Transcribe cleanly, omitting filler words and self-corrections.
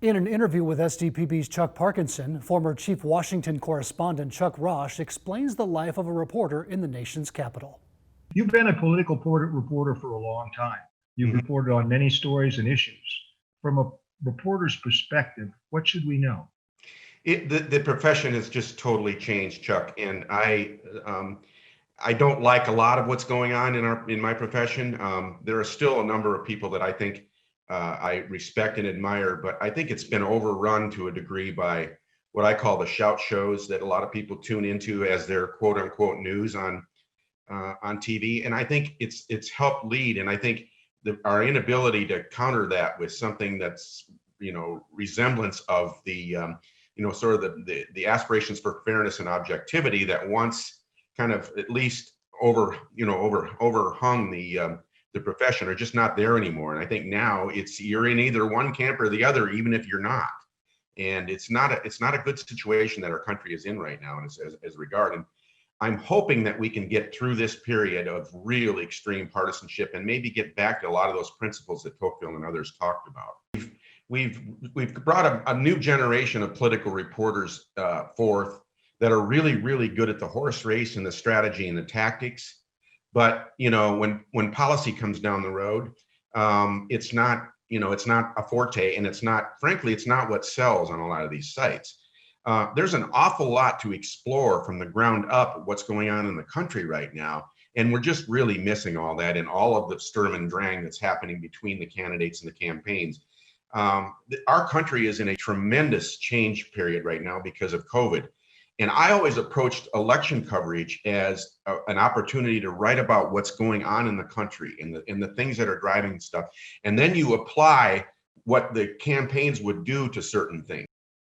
In an interview with SDPB's Chuck Parkinson, former Chief Washington correspondent Chuck Rosh explains the life of a reporter in the nation's capital. You've been a political reporter for a long time. You've Mhm. reported on many stories and issues. From a reporter's perspective, what should we know? The profession has just totally changed, Chuck, and I don't like a lot of what's going on in my profession. There are still a number of people that I think I respect and admire, but I think it's been overrun to a degree by what I call the shout shows that a lot of people tune into as their quote unquote news on TV, and I think it's helped lead, and I think our inability to counter that with something that's resemblance of the sort of the aspirations for fairness and objectivity that once kind of at least overhung the profession are just not there anymore. And I think now you're in either one camp or the other, even if you're not. And it's not a good situation that our country is in right now as regard. And I'm hoping that we can get through this period of real extreme partisanship and maybe get back to a lot of those principles that Tocqueville and others talked about. We've brought a new generation of political reporters forth that are really good at the horse race and the strategy and the tactics. But when policy comes down the road, it's not a forte, and it's not what sells on a lot of these sites. There's an awful lot to explore from the ground up what's going on in the country right now. And we're just really missing all that and all of the Sturm und Drang that's happening between the candidates and the campaigns. Our country is in a tremendous change period right now because of COVID. And I always approached election coverage as an opportunity to write about what's going on in the country and the things that are driving stuff. And then you apply what the campaigns would do to certain things.